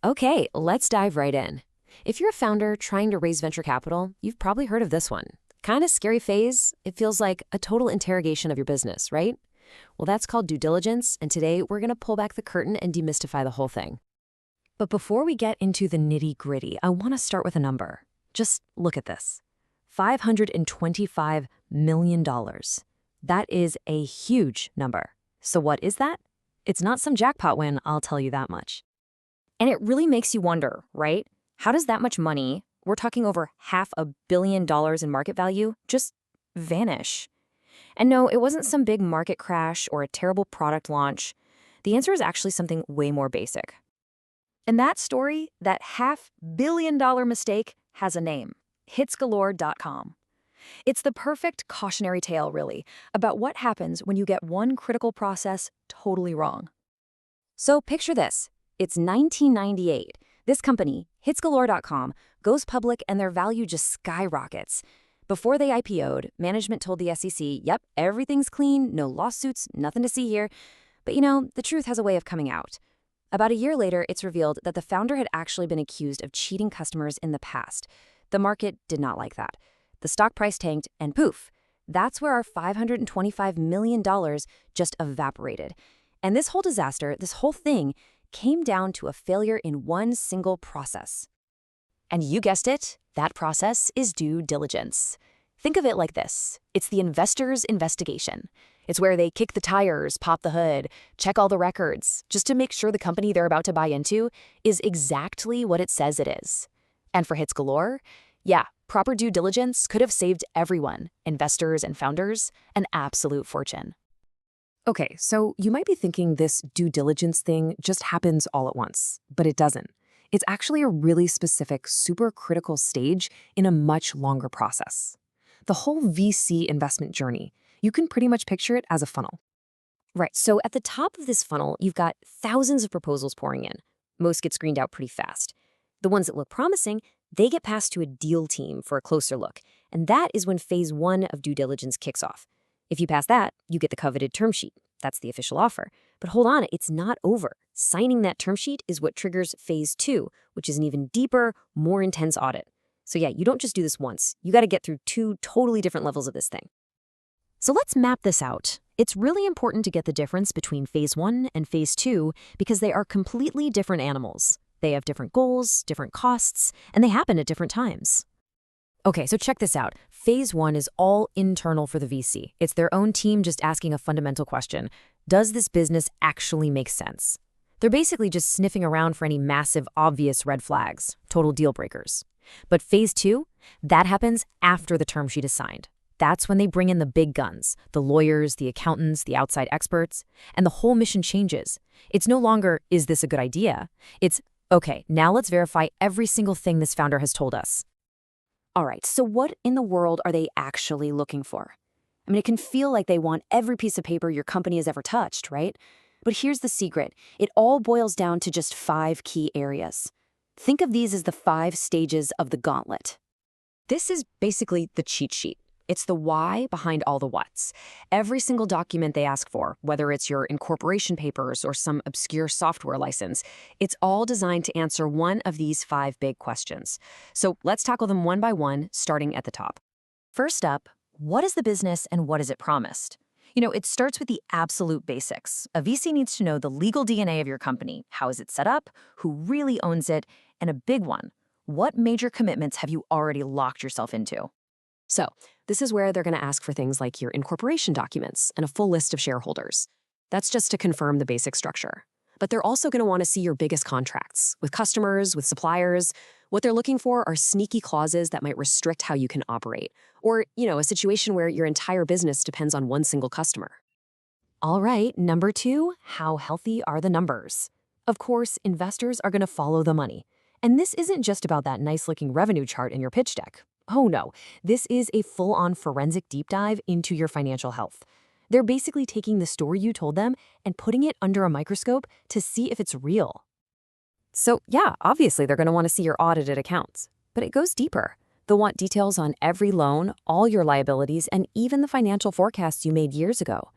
Okay, let's dive right in. If you're a founder trying to raise venture capital, you've probably heard of this one. Kind of scary phase. It feels like a total interrogation of your business, right? Well, that's called due diligence, and today we're going to pull back the curtain and demystify the whole thing. But before we get into the nitty-gritty, I want to start with a number. Just look at this. $525 million. That is a huge number. So what is that? It's not some jackpot win, I'll tell you that much. And it really makes you wonder, right? How does that much money, we're talking over $500 million in market value, just vanish? And no, it wasn't some big market crash or a terrible product launch. The answer is actually something way more basic. And that story, that $500 million mistake, has a name: hitsgalore.com. It's the perfect cautionary tale, really, about what happens when you get one critical process totally wrong. So picture this. It's 1998. This company, hitsgalore.com, goes public and their value just skyrockets. Before they IPO'd, management told the SEC, yep, everything's clean, no lawsuits, nothing to see here. But the truth has a way of coming out. About a year later, it's revealed that the founder had actually been accused of cheating customers in the past. The market did not like that. The stock price tanked, and poof, that's where our $525 million just evaporated. And this whole disaster, this whole thing, came down to a failure in one single process. And you guessed it, that process is due diligence. Think of it like this. It's the investor's investigation. It's where they kick the tires, pop the hood, check all the records, just to make sure the company they're about to buy into is exactly what it says it is. And for Hits Galore, yeah, proper due diligence could have saved everyone, investors and founders, an absolute fortune. Okay, so you might be thinking this due diligence thing just happens all at once, but it doesn't. It's actually a really specific, super critical stage in a much longer process. The whole VC investment journey, you can pretty much picture it as a funnel. Right, so at the top of this funnel, you've got thousands of proposals pouring in. Most get screened out pretty fast. The ones that look promising, they get passed to a deal team for a closer look, and that is when phase one of due diligence kicks off. If you pass that, you get the coveted term sheet. That's the official offer. But hold on, it's not over. Signing that term sheet is what triggers phase two, which is an even deeper, more intense audit. So yeah, you don't just do this once. You got to get through two totally different levels of this thing. So let's map this out. It's really important to get the difference between phase one and phase two because they are completely different animals. They have different goals, different costs, and they happen at different times. Okay, so check this out. Phase one is all internal for the VC. It's their own team just asking a fundamental question. Does this business actually make sense? They're basically just sniffing around for any massive, obvious red flags, total deal breakers. But phase two, that happens after the term sheet is signed. That's when they bring in the big guns, the lawyers, the accountants, the outside experts, and the whole mission changes. It's no longer, is this a good idea? It's, okay, now let's verify every single thing this founder has told us. All right, so what in the world are they actually looking for? I mean, it can feel like they want every piece of paper your company has ever touched, right? But here's the secret. It all boils down to just 5 key areas. Think of these as the 5 stages of the gauntlet. This is basically the cheat sheet. It's the why behind all the whats. Every single document they ask for, whether it's your incorporation papers or some obscure software license, it's all designed to answer one of these 5 big questions. So let's tackle them one by one, starting at the top. First up, what is the business and what is it promised? It starts with the absolute basics. A VC needs to know the legal DNA of your company. How is it set up? Who really owns it? And a big one, what major commitments have you already locked yourself into? So this is where they're going to ask for things like your incorporation documents and a full list of shareholders. That's just to confirm the basic structure. But they're also going to want to see your biggest contracts with customers, with suppliers. What they're looking for are sneaky clauses that might restrict how you can operate, or, a situation where your entire business depends on one single customer. All right, number 2, how healthy are the numbers? Of course, investors are going to follow the money. And this isn't just about that nice-looking revenue chart in your pitch deck. Oh no, this is a full-on forensic deep dive into your financial health. They're basically taking the story you told them and putting it under a microscope to see if it's real. So yeah, obviously they're going to want to see your audited accounts. But it goes deeper. They'll want details on every loan, all your liabilities, and even the financial forecasts you made years ago.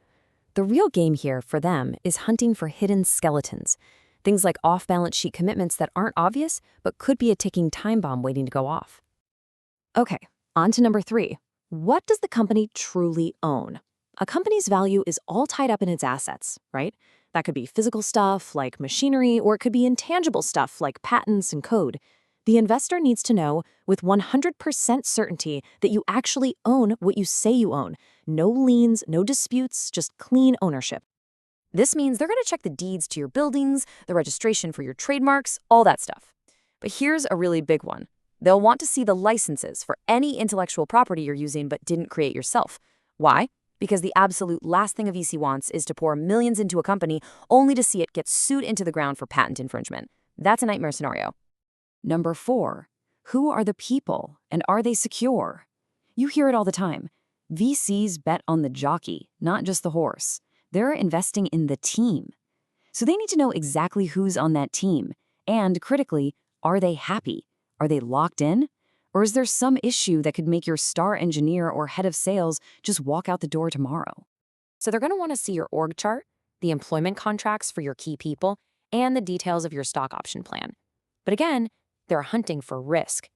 The real game here for them is hunting for hidden skeletons. Things like off-balance sheet commitments that aren't obvious, but could be a ticking time bomb waiting to go off. Okay, on to number 3. What does the company truly own? A company's value is all tied up in its assets, right? That could be physical stuff like machinery, or it could be intangible stuff like patents and code. The investor needs to know with 100% certainty that you actually own what you say you own. No liens, no disputes, just clean ownership. This means they're going to check the deeds to your buildings, the registration for your trademarks, all that stuff. But here's a really big one. They'll want to see the licenses for any intellectual property you're using but didn't create yourself. Why? Because the absolute last thing a VC wants is to pour millions into a company only to see it get sued into the ground for patent infringement. That's a nightmare scenario. Number 4, who are the people and are they secure? You hear it all the time. VCs bet on the jockey, not just the horse. They're investing in the team. So they need to know exactly who's on that team. And critically, are they happy? Are they locked in? Or is there some issue that could make your star engineer or head of sales just walk out the door tomorrow? So they're going to want to see your org chart, the employment contracts for your key people, and the details of your stock option plan. But again, they're hunting for risk.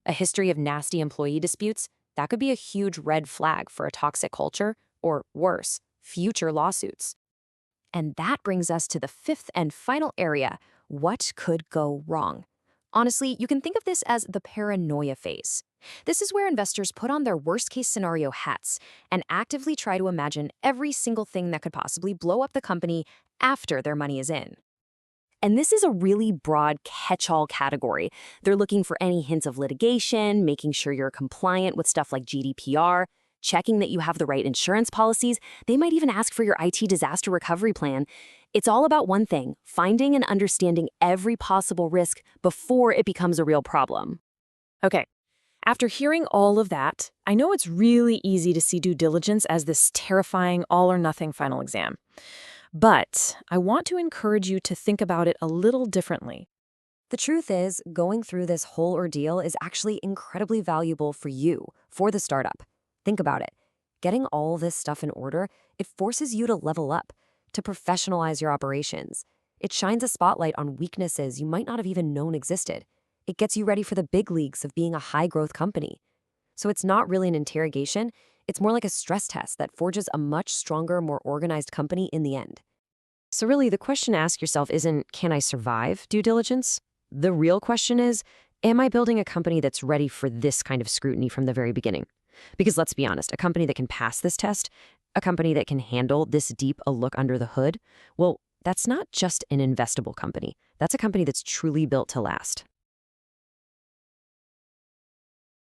A history of nasty employee disputes, that could be a huge red flag for a toxic culture, or worse, future lawsuits. And that brings us to the 5th and final area: what could go wrong? Honestly, you can think of this as the paranoia phase. This is where investors put on their worst-case scenario hats and actively try to imagine every single thing that could possibly blow up the company after their money is in. And this is a really broad catch-all category. They're looking for any hints of litigation, making sure you're compliant with stuff like GDPR, checking that you have the right insurance policies. They might even ask for your IT disaster recovery plan. It's all about one thing: finding and understanding every possible risk before it becomes a real problem. Okay, after hearing all of that, I know it's really easy to see due diligence as this terrifying all-or-nothing final exam. But I want to encourage you to think about it a little differently. The truth is, going through this whole ordeal is actually incredibly valuable for you, for the startup. Think about it. Getting all this stuff in order, it forces you to level up, to professionalize your operations. It shines a spotlight on weaknesses you might not have even known existed. It gets you ready for the big leagues of being a high-growth company. So it's not really an interrogation. It's more like a stress test that forges a much stronger, more organized company in the end. So really, the question to ask yourself isn't, can I survive due diligence? The real question is, am I building a company that's ready for this kind of scrutiny from the very beginning? Because let's be honest, a company that can pass this test, a company that can handle this deep a look under the hood, well, that's not just an investable company. That's a company that's truly built to last.